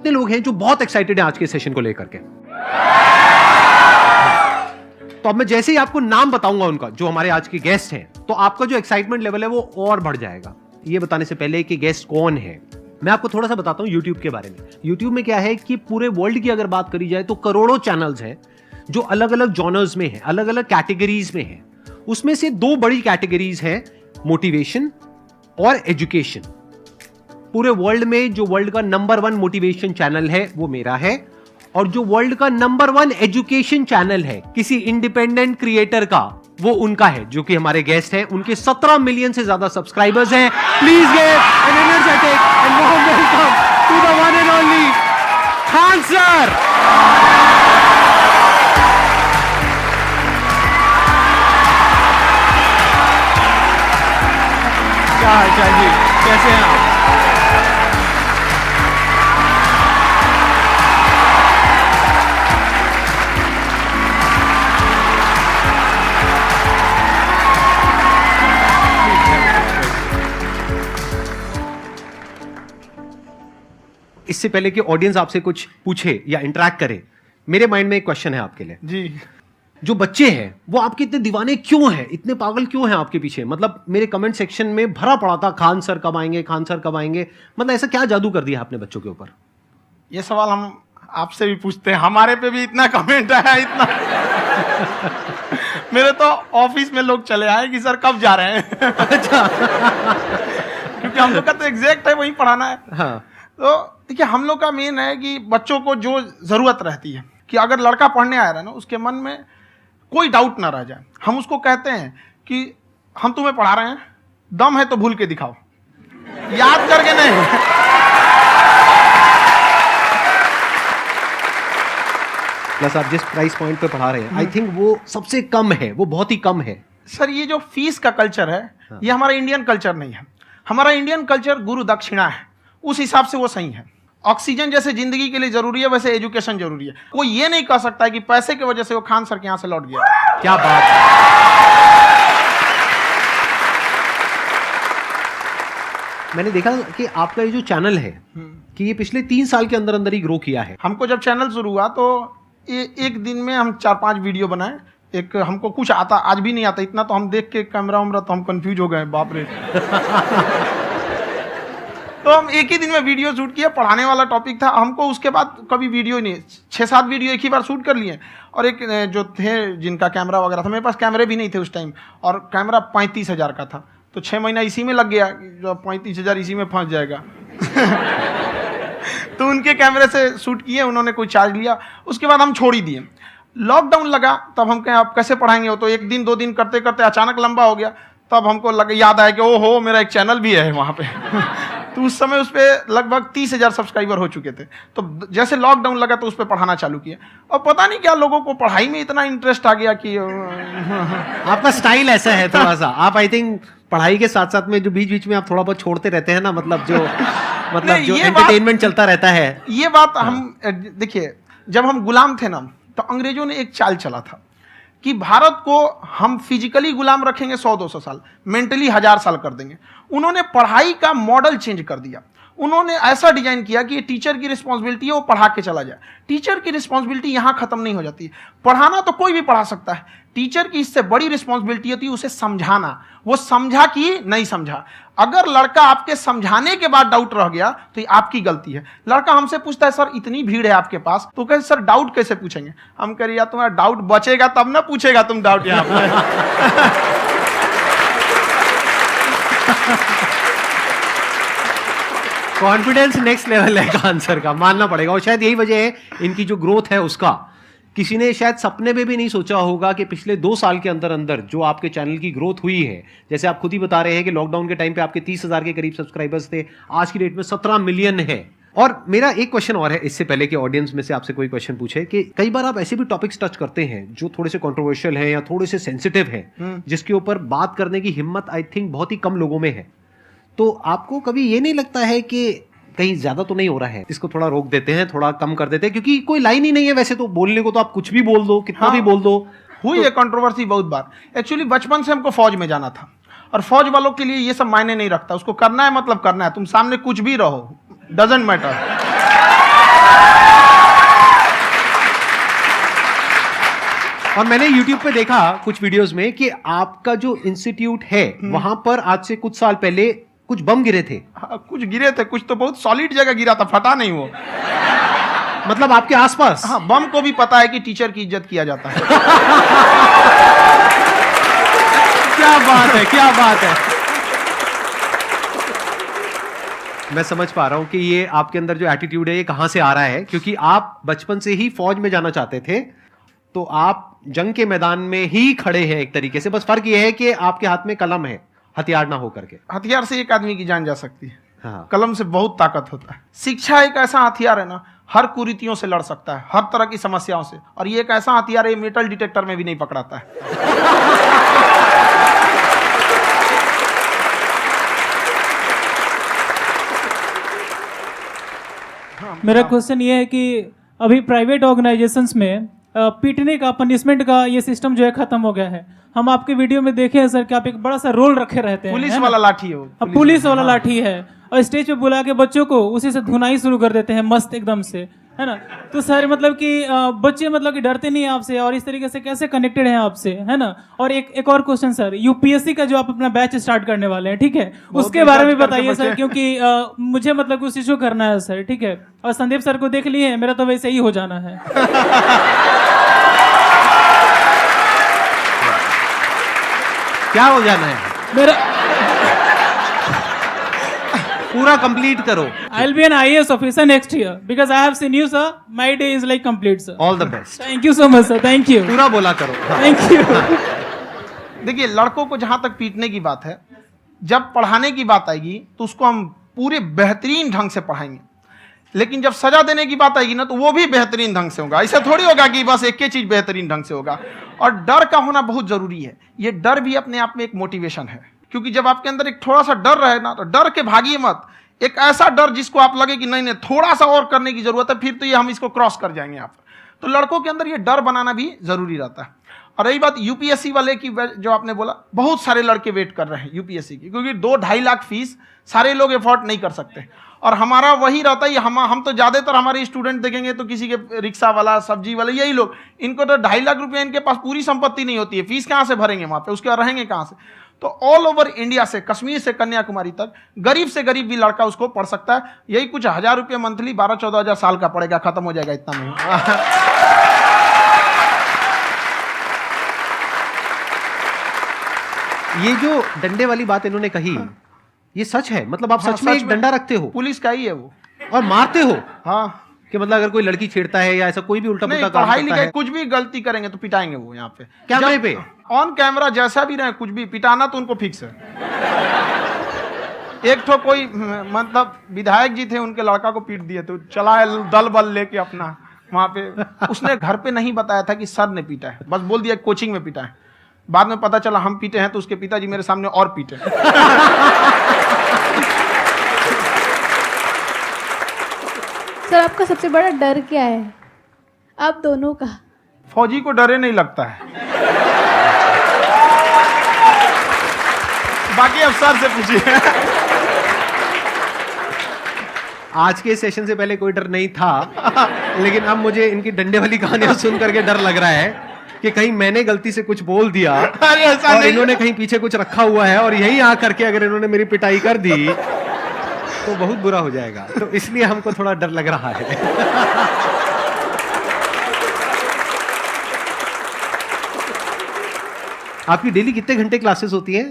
कितने लोग हैं जो बहुत एक्साइटेड हैं आज के सेशन को लेकर के? तो अब मैं जैसे ही आपको नाम बताऊंगा उनका, जो हमारे आज के गेस्ट हैं, तो आपका जो एक्साइटमेंट लेवल है वो और बढ़ जाएगा। ये बताने से पहले कि गेस्ट कौन है, मैं आपको थोड़ा सा बताता हूं यूट्यूब के बारे में। यूट्यूब में क्या है कि पूरे वर्ल्ड की अगर बात करी जाए तो करोड़ों चैनल्स हैं जो अलग अलग जॉनर्स में हैं, अलग अलग कैटेगरीज में हैं। उसमें से दो बड़ी कैटेगरीज हैं, मोटिवेशन और एजुकेशन। पूरे वर्ल्ड में जो वर्ल्ड का नंबर 1 मोटिवेशन चैनल है वो मेरा है, और जो वर्ल्ड का नंबर 1 एजुकेशन चैनल है किसी इंडिपेंडेंट क्रिएटर का, वो उनका है, जो कि हमारे गेस्ट हैं। उनके 17 मिलियन से ज्यादा सब्सक्राइबर्स हैं। Please give an energetic and warm welcome to the one and only Khan sir. क्या हाल चाल जी, कैसे हैं आप? इससे पहले कि ऑडियंस आपसे कुछ पूछे या इंटरेक्ट करे, मेरे माइंड में एक क्वेश्चन है आपके लिए जी। जो बच्चे हैं वो आपके इतने दीवाने क्यों हैं, इतने पागल क्यों हैं आपके पीछे? मतलब मेरे कमेंट सेक्शन में भरा पड़ा था, खान सर कब आएंगे, खान सर कब आएंगे। मतलब ऐसा क्या जादू कर दिया आपने बच्चों के ऊपर? ये सवाल हम आपसे भी पूछते हैं, हमारे पे भी इतना कमेंट आया, इतना मेरे तो ऑफिस में लोग चले आए कि सर कब जा रहे हैं। अच्छा। क्योंकि हम लोग का तो एग्जैक्ट है, वही पढ़ाना है। हाँ। तो देखिए, हम लोग का मेन है कि बच्चों को जो जरूरत रहती है कि अगर लड़का पढ़ने आ रहा है ना, उसके मन में कोई डाउट ना रह जाए। हम उसको कहते हैं कि हम तुम्हें पढ़ा रहे हैं, दम है तो भूल के दिखाओ, याद करके नहीं। प्लस आप जिस प्राइस पॉइंट पे पढ़ा रहे हैं, आई थिंक वो सबसे कम है, वो बहुत ही कम है। सर ये जो फीस का कल्चर है, ये हमारा इंडियन कल्चर नहीं है। हमारा इंडियन कल्चर गुरु दक्षिणा है, उस हिसाब से वो सही है। ऑक्सीजन जैसे जिंदगी के लिए जरूरी है, वैसे एजुकेशन जरूरी है। कोई ये नहीं कह सकता है कि पैसे की वजह से वो खान सर के यहां से लौट गया। क्या बात है। मैंने देखा कि आपका ये जो चैनल है कि ये पिछले 3 साल के अंदर अंदर ही ग्रो किया है। हमको जब चैनल शुरू हुआ तो एक दिन में हम 4-5 वीडियो बनाए। एक हमको कुछ आता, आज भी नहीं आता इतना, तो हम देख के कैमरा वैमरा तो हम कंफ्यूज हो गए, बाप रे। तो हम एक ही दिन में वीडियो शूट किया, पढ़ाने वाला टॉपिक था हमको। उसके बाद कभी वीडियो ही नहीं, 6-7 वीडियो एक ही बार शूट कर लिए। और एक जो थे जिनका कैमरा वगैरह था, मेरे पास कैमरे भी नहीं थे उस टाइम, और कैमरा 35,000 का था, तो 6 महीना इसी में लग गया, जो 35,000 इसी में फंस जाएगा। तो उनके कैमरे से शूट किए, उन्होंने कोई चार्ज लिया, उसके बाद हम छोड़ ही दिए। लॉकडाउन लगा, तब हम कहें आप कैसे पढ़ाएंगे, वो तो 1 दिन 2 दिन करते करते अचानक लंबा हो गया। तब हमको याद आया कि ओहो, मेरा एक चैनल भी है वहाँ पे। तो उस समय उस पर लगभग 30,000 सब्सक्राइबर हो चुके थे। तो जैसे लॉकडाउन लगा तो उस पर पढ़ाना चालू किया, और पता नहीं क्या लोगों को पढ़ाई में इतना इंटरेस्ट आ गया कि आपका स्टाइल ऐसा है थोड़ा सा, आप आई थिंक पढ़ाई के साथ साथ में जो बीच बीच में आप थोड़ा बहुत छोड़ते रहते हैं ना, मतलब जो एंटरटेनमेंट चलता रहता है। ये बात हम देखिए, जब हम गुलाम थे ना, तो अंग्रेजों ने एक चाल चला था कि भारत को हम फिजिकली गुलाम रखेंगे 100-200 साल, मेंटली 1000 साल कर देंगे। उन्होंने पढ़ाई का मॉडल चेंज कर दिया। उन्होंने ऐसा डिजाइन किया कि ये टीचर की रिस्पॉन्सिबिलिटी है, वो पढ़ा के चला जाए। टीचर की रिस्पॉन्सिबिलिटी यहाँ खत्म नहीं हो जाती। पढ़ाना तो कोई भी पढ़ा सकता है, टीचर की इससे बड़ी रिस्पॉन्सिबिलिटी होती है उसे समझाना। वो समझा कि नहीं समझा। अगर लड़का आपके समझाने के बाद डाउट रह गया तो ये आपकी गलती है। लड़का हमसे पूछता है, सर इतनी भीड़ है आपके पास, तो कहते सर डाउट कैसे पूछेंगे? हम कह रहे यार, तुम्हारा डाउट बचेगा तब ना पूछेगा तुम डाउट यहाँ पे। कॉन्फिडेंस नेक्स्ट लेवल है खान सर का, मानना पड़ेगा। और शायद यही वजह है इनकी जो ग्रोथ है उसका। किसी ने शायद सपने में भी नहीं सोचा होगा कि पिछले 2 साल के अंदर अंदर जो आपके चैनल की ग्रोथ हुई है, जैसे आप खुद ही बता रहे हैं कि लॉकडाउन के टाइम पे आपके 30,000 के करीब सब्सक्राइबर्स थे, आज की डेट में 17 मिलियन है। और मेरा एक क्वेश्चन और है, इससे पहले कि ऑडियंस में से आपसे कोई क्वेश्चन पूछे, कि कई बार आप ऐसे भी टॉपिक्स टच करते हैं जो थोड़े से कंट्रोवर्शियल हैं या थोड़े से सेंसिटिव हैं, जिसके ऊपर बात करने की हिम्मत आई थिंक बहुत ही कम लोगों में है। तो आपको कभी ये नहीं लगता है कि कहीं ज्यादा तो नहीं हो रहा है, इसको थोड़ा रोक देते हैं, थोड़ा कम कर देते हैं? क्योंकि कोई लाइन ही नहीं है वैसे तो बोलने को, तो आप कुछ भी बोल दो, कितना भी बोल दो। हुई है कंट्रोवर्सी बहुत बार। एक्चुअली बचपन से हमको फौज में जाना था, और फौज वालों के लिए ये सब मायने नहीं रखता। उसको करना है मतलब करना है, तुम सामने कुछ भी रहो, डजंट मैटर। और मैंने YouTube पे देखा कुछ वीडियोस में कि आपका जो इंस्टीट्यूट है वहां पर आज से कुछ साल पहले कुछ बम गिरे थे। हाँ, कुछ गिरे थे, कुछ तो बहुत सॉलिड जगह गिरा था, फटा नहीं वो। मतलब आपके आसपास? हाँ, बम को भी पता है कि टीचर की इज्जत किया जाता है। क्या बात है, क्या बात है। मैं समझ पा रहा हूं कि ये आपके अंदर जो एटीट्यूड है ये कहां से आ रहा है, क्योंकि आप बचपन से ही फौज में जाना चाहते थे, तो आप जंग के मैदान में ही खड़े हैं एक तरीके से। बस फर्क ये है कि आपके हाथ में कलम है, हथियार ना हो करके। हथियार से एक आदमी की जान जा सकती है, हाँ। कलम से बहुत ताकत होता है। शिक्षा एक ऐसा हथियार है ना, हर कुरीतियों से लड़ सकता है, हर तरह की समस्याओं से। और ये एक ऐसा हथियार है, मेटल डिटेक्टर में भी नहीं पकड़ाता है। मेरा क्वेश्चन ये है कि अभी प्राइवेट ऑर्गेनाइजेशंस में पीटने का, पनिशमेंट का ये सिस्टम जो है खत्म हो गया है। हम आपके वीडियो में देखे हैं सर कि आप एक बड़ा सा रोल रखे रहते हैं, पुलिस है वाला ना? लाठी है वो, अब पुलिस वाला लाठी है और स्टेज पे बुला के बच्चों को उसी से धुनाई शुरू कर देते हैं मस्त एकदम से, है ना? तो सर मतलब कि बच्चे मतलब कि डरते नहीं हैं आपसे, और इस तरीके से कैसे कनेक्टेड हैं आपसे, है ना? और एक और क्वेश्चन सर, यूपीएससी का जो आप अपना बैच स्टार्ट करने वाले हैं, ठीक है, उसके बारे में बताइए सर, क्योंकि मुझे मतलब कुछ इशू करना है सर, ठीक है? और संदीप सर को देख लिए, मेरा तो वैसे ही हो जाना है। क्या हो जाना है? मेरा पूरा कंप्लीट करो। I'll be an IAS officer next year because I have seen you, sir. My day is like complete, sir. All the best. Thank you so much, sir. Thank you. पूरा बोला करो। हाँ। Thank you. देखिए, लड़कों को जहां तक पीटने की बात है, जब पढ़ाने की बात आएगी तो उसको हम पूरे बेहतरीन ढंग से पढ़ाएंगे। लेकिन जब सजा देने की बात आएगी ना, तो वो भी बेहतरीन ढंग से होगा। ऐसा थोड़ी होगा कि बस एक ही चीज बेहतरीन ढंग से होगा। और डर का होना बहुत जरूरी है। ये डर भी अपने आप में एक मोटिवेशन है, क्योंकि जब आपके अंदर एक थोड़ा सा डर रहे ना, तो डर के भागिए मत। एक ऐसा डर जिसको आप लगे कि नहीं नहीं थोड़ा सा और करने की जरूरत है, फिर तो ये हम इसको क्रॉस कर जाएंगे आप। तो लड़कों के अंदर ये डर बनाना भी जरूरी रहता है। और रही बात यूपीएससी वाले की, जो आपने बोला, बहुत सारे लड़के वेट कर रहे हैं यूपीएससी की, क्योंकि 2-2.5 लाख फीस सारे लोग एफोर्ड नहीं कर सकते। और हमारा वही रहता है, हम तो ज्यादातर हमारे स्टूडेंट देखेंगे तो किसी के रिक्शा वाला, सब्जी वाला, यही लोग, इनको तो 2.5 लाख रुपया, इनके पास पूरी संपत्ति नहीं होती है, फीस कहाँ से भरेंगे वहां पे, उसके बाद रहेंगे कहाँ से? तो ऑल ओवर इंडिया से, कश्मीर से कन्याकुमारी तक, गरीब से गरीब भी लड़का उसको पढ़ सकता है। यही कुछ 1000 रुपये मंथली, 12-14 हजार साल का पड़ेगा, खत्म हो जाएगा इतना में। ये जो डंडे वाली बात इन्होंने कही, ये सच है? मतलब आप हाँ, सच में एक डंडा रखते हो? पुलिस का ही है वो। और मारते हो? हाँ, कि मतलब अगर कोई लड़की छेड़ता है या ऐसा कोई भी उल्टा नहीं, पुल्टा काम पढ़ाई करता लिखाई है, कुछ भी गलती करेंगे तो पिटाएंगे वो यहाँ पे, कैमरे पे, ऑन कैमरा, जैसा भी रहे, कुछ भी पिटाना तो उनको फिक्स है। एक तो कोई मतलब विधायक जी थे, उनके लड़का को पीट दिए, तो चला है दल बल लेके अपना वहां पे। उसने घर पे नहीं बताया था कि सर ने पीटा है, बस बोल दिया कोचिंग में पीटा है। बाद में पता चला हम पीटे हैं, तो उसके पिताजी मेरे सामने और पीटे। सर आपका सबसे बड़ा डर क्या है, आप दोनों का? फौजी को डरे नहीं लगता है, बाकी अफसर से पूछिए। आज के सेशन से पहले कोई डर नहीं था, लेकिन अब मुझे इनकी डंडे वाली कहानियां सुन करके डर लग रहा है कि कहीं मैंने गलती से कुछ बोल दिया अरे ऐसा और नहीं। इन्होंने कहीं पीछे कुछ रखा हुआ है और यहीं आ करके अगर इन्होंने मेरी पिटाई कर दी तो बहुत बुरा हो जाएगा। तो इसलिए हमको थोड़ा डर लग रहा है। आपकी डेली कितने घंटे क्लासेस होती हैं?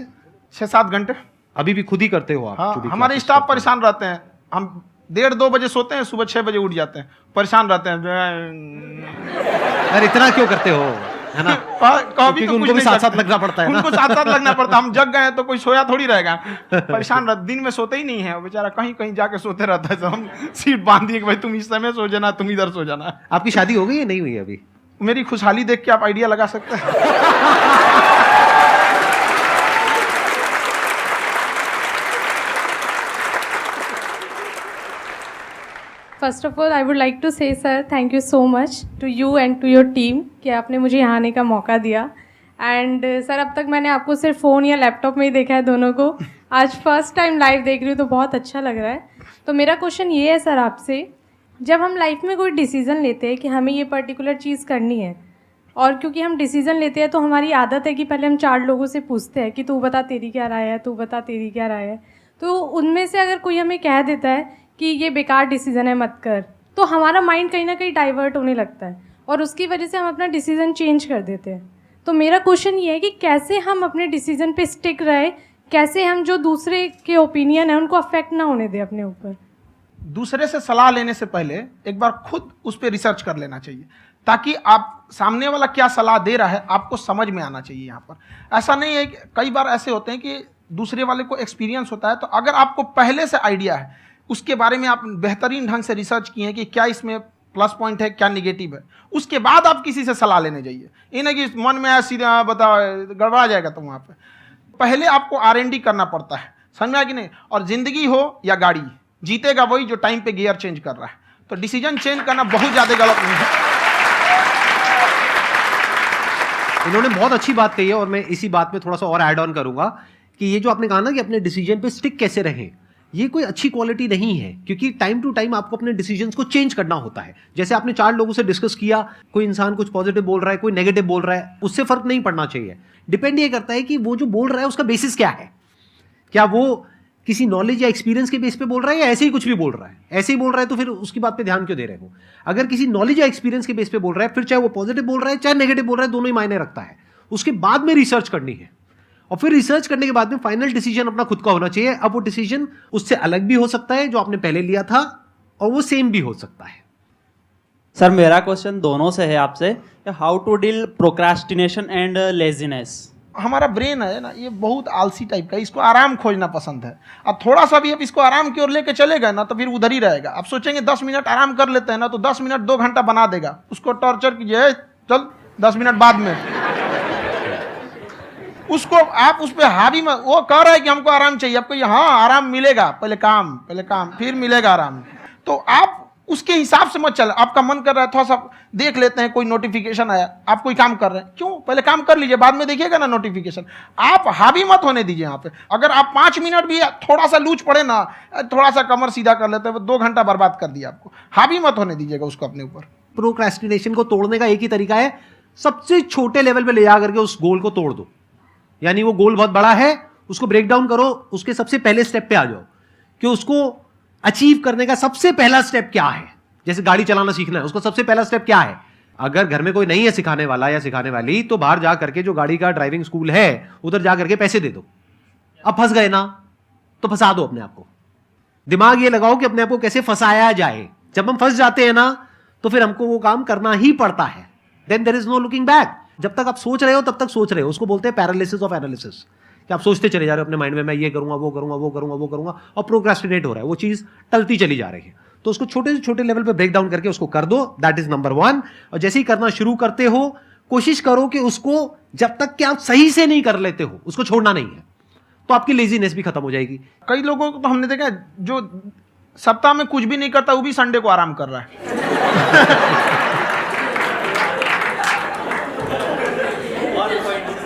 6-7 घंटे। अभी भी खुद ही करते हो आप? हाँ, जो भी हमारे classes स्टाफ करते हो। परेशान रहते हैं। हम 1:30-2 बजे सोते हैं, सुबह 6 बजे उठ जाते हैं, परेशान रहते हैं। यार इतना क्यों करते हो, है ना? कभी तो उनको भी साथ साथ लगना पड़ता है ना। उनको साथ साथ लगना पड़ता है। हम जग गए तो कोई सोया थोड़ी रहेगा, परेशान रह, दिन में सोते ही नहीं है, बेचारा कहीं कहीं जाके सोते रहता है। तो हम सीट बांध दिए कि भाई तुम इस समय सो जाना, तुम इधर सो जाना। आपकी शादी हो गई या नहीं हुई अभी? मेरी खुशहाली देख के आप आइडिया लगा सकते हैं। First of all I would like to say sir thank you so much to you and to your team कि आपने मुझे यहाँ आने का मौका दिया। एंड सर अब तक मैंने आपको सिर्फ फ़ोन या लैपटॉप में ही देखा है दोनों को, आज फर्स्ट टाइम लाइव देख रही हूँ तो बहुत अच्छा लग रहा है। तो मेरा क्वेश्चन ये है सर आपसे, जब हम लाइफ में कोई डिसीज़न लेते हैं कि हमें ये पर्टिकुलर चीज़ करनी है, और क्योंकि हम डिसीजन लेते हैं तो हमारी आदत है कि पहले हम 4 लोगों से पूछते हैं कि तू बता तेरी क्या राय है, तू बता तेरी क्या राय है। तो उनमें से अगर कोई हमें कह देता है कि ये बेकार डिसीजन है मत कर, तो हमारा माइंड कहीं ना कहीं डाइवर्ट होने लगता है और उसकी वजह से हम अपना डिसीजन चेंज कर देते हैं। तो मेरा क्वेश्चन ये है कि कैसे हम अपने डिसीजन पे स्टिक रहे, कैसे हम जो दूसरे के ओपिनियन है उनको अफेक्ट ना होने दें अपने ऊपर। दूसरे से सलाह लेने से पहले एक बार खुद उस पर रिसर्च कर लेना चाहिए, ताकि आप सामने वाला क्या सलाह दे रहा है आपको समझ में आना चाहिए। यहाँ पर ऐसा नहीं है कि कई बार ऐसे होते हैं कि दूसरे वाले को एक्सपीरियंस होता है, तो अगर आपको पहले से आइडिया है, उसके बारे में आप बेहतरीन ढंग से रिसर्च किए हैं कि क्या इसमें प्लस पॉइंट है क्या निगेटिव है, उसके बाद आप किसी से सलाह लेने जाइए। ये नहीं कि मन में आया सीधा बता गड़बड़ा जाएगा। तो वहाँ पे पहले आपको R&D करना पड़ता है, समझ में आया कि नहीं। और जिंदगी हो या गाड़ी, जीतेगा वही जो टाइम पे गियर चेंज कर रहा है। तो डिसीजन चेंज करना बहुत ज़्यादा गलत नहीं है। इन्होंने बहुत अच्छी बात कही है और मैं इसी बात में थोड़ा सा और ऐड ऑन करूंगा कि ये जो आपने कहा ना कि अपने डिसीजन पे स्टिक कैसे रहें, ये कोई अच्छी क्वालिटी नहीं है, क्योंकि टाइम टू टाइम आपको अपने डिसीजंस को चेंज करना होता है। जैसे आपने 4 लोगों से डिस्कस किया, कोई इंसान कुछ पॉजिटिव बोल रहा है, कोई नेगेटिव बोल रहा है, उससे फर्क नहीं पड़ना चाहिए। डिपेंड ये करता है कि वो जो बोल रहा है उसका बेसिस क्या है। क्या वो किसी नॉलेज या एक्सपीरियंस के बेस पे बोल रहा है या ऐसे ही कुछ भी बोल रहा है? ऐसे ही बोल रहा है तो फिर उसकी बात पे ध्यान क्यों दे रहे हो? अगर किसी नॉलेज या एक्सपीरियंस के बेस पे बोल रहा है, फिर चाहे वो पॉजिटिव बोल रहा है चाहे नेगेटिव बोल रहा है, दोनों ही मायने रखता है। उसके बाद में रिसर्च करनी है और फिर रिसर्च करने के बाद में फाइनल डिसीजन अपना खुद का होना चाहिए। अब वो डिसीजन उससे अलग भी हो सकता है जो आपने पहले लिया था, और वो सेम भी हो सकता है। सर मेरा क्वेश्चन दोनों से है आपसे, how to deal procrastination and laziness. हमारा ब्रेन है ना, ये बहुत आलसी टाइप का है, इसको आराम खोजना पसंद है। अब थोड़ा सा भी अब इसको आराम की ओर लेके चलेगा ना तो फिर उधर ही रहेगा। आप सोचेंगे 10 मिनट आराम कर लेते हैं ना, तो 10 मिनट 2 घंटा बना देगा। उसको टॉर्चर कीजिए, चल 10 मिनट बाद में। उसको आप उस पर हावी मत, वो कह रहा है कि हमको आराम चाहिए, आपको हाँ आराम मिलेगा, पहले काम फिर मिलेगा आराम। तो आप उसके हिसाब से मत चल। आपका मन कर रहा है थोड़ा सा देख लेते हैं, कोई नोटिफिकेशन आया, आप कोई काम कर रहे हैं, क्यों पहले काम कर लीजिए, बाद में देखिएगा ना नोटिफिकेशन। आप हावी मत होने दीजिए यहाँ पे। अगर आप 5 मिनट भी थोड़ा सा लूज पड़े ना, थोड़ा सा कमर सीधा कर लेते हैं, 2 घंटा बर्बाद कर दिया आपको। हावी मत होने दीजिएगा उसको अपने ऊपर। प्रोक्रेस्टिनेशन को तोड़ने का एक ही तरीका है, सबसे छोटे लेवल पे ले जा करके उस गोल को तोड़ दो। यानी वो गोल बहुत बड़ा है, उसको ब्रेक डाउन करो, उसके सबसे पहले स्टेप पे आ जाओ कि उसको अचीव करने का सबसे पहला स्टेप क्या है। जैसे गाड़ी चलाना सीखना है, उसको सबसे पहला स्टेप क्या है। अगर घर में कोई नहीं है सिखाने वाला या सिखाने वाली, तो बाहर जा करके जो गाड़ी का ड्राइविंग स्कूल है उधर जा करके पैसे दे दो। अब फंस गए ना तो फंसा दो अपने आप को। दिमाग ये लगाओ कि अपने आप को कैसे फंसाया जाए। जब हम फंस जाते हैं ना तो फिर हमको वो काम करना ही पड़ता है। Then there is no looking back. जब तक आप सोच रहे हो तब तक सोच रहे हो, उसको बोलते हैं पैरालिसिस ऑफ एनालिसिस, कि आप सोचते चले जा रहे हो अपने माइंड में, मैं ये करूंगा वो करूंगा वो करूंगा वो करूंगा, और प्रोक्रेस्टिनेट हो रहा है, वो चीज टलती चली जा रही है। तो उसको छोटे से छोटे लेवल पे ब्रेक डाउन करके उसको कर दो, दैट इज नंबर 1। और जैसे ही करना शुरू करते हो, कोशिश करो कि उसको जब तक कि आप सही से नहीं कर लेते हो उसको छोड़ना नहीं है, तो आपकी लेजीनेस भी खत्म हो जाएगी। कई लोगों को तो हमने देखा जो सप्ताह में कुछ भी नहीं करता, वो भी संडे को आराम कर रहा है।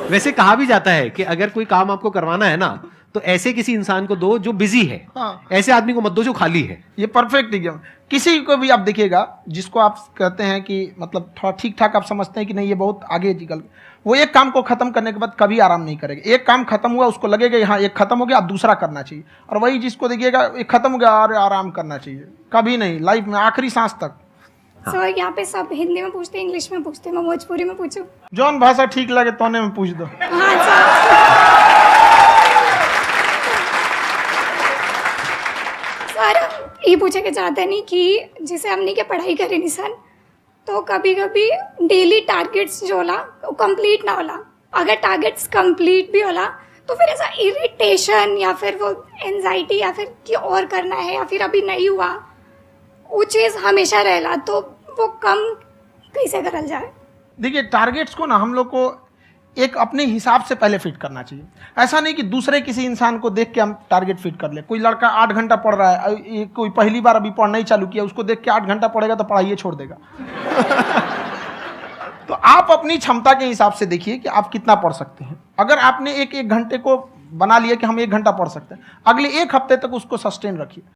वैसे कहा भी जाता है कि अगर कोई काम आपको करवाना है ना, तो ऐसे किसी इंसान को दो जो बिजी है। हाँ। ऐसे आदमी को मत दो जो खाली है। ये परफेक्ट एग्जाम। किसी को भी आप देखिएगा जिसको आप कहते हैं कि मतलब थोड़ा ठीक ठाक आप समझते हैं कि नहीं ये बहुत आगे निकल, वो एक काम को खत्म करने के बाद कभी आराम नहीं करेगा। एक काम खत्म हुआ उसको लगेगा हाँ एक खत्म हो गया, अब दूसरा करना चाहिए। और वही जिसको देखिएगा एक खत्म हो गया और आराम करना चाहिए, कभी नहीं, लाइफ में आखिरी सांस तक। सर यहाँ पे सब हिंदी में पूछते हैं, इंग्लिश में पूछते हैं, मैं भोजपुरी में पूछूं? जौन भाषा ठीक लगे तोने में पूछ दो। हाँ सर। सर ये पूछे के चाहते नहीं कि जैसे हमने के पढ़ाई करी नहीं सर, तो कभी कभी डेली टारगेट्स जो होला वो कंप्लीट ना होला। अगर टारगेट्स कंप्लीट भी होला तो फिर ऐसा इरिटेशन या फिर वो एंजाइटी या फिर कि और करना है या फिर अभी नहीं हुआ, वो चीज़ हमेशा रहेला। तो वो कम कैसे करल जाए? देखिए टारगेट्स को ना हम लोग को एक अपने हिसाब से पहले फिट करना चाहिए। ऐसा नहीं कि दूसरे किसी इंसान को देख के हम टारगेट फिट कर ले। कोई लड़का 8 घंटा पढ़ रहा है, कोई पहली बार अभी पढ़ना ही चालू किया, उसको देख के 8 घंटा पढ़ेगा तो पढ़ाई छोड़ देगा। तो आप अपनी क्षमता के हिसाब से देखिए कि आप कितना पढ़ सकते हैं। अगर आपने एक घंटे को बना लिया कि हम 1 घंटा पढ़ सकते हैं, अगले 1 हफ्ते तक उसको सस्टेन रखिए।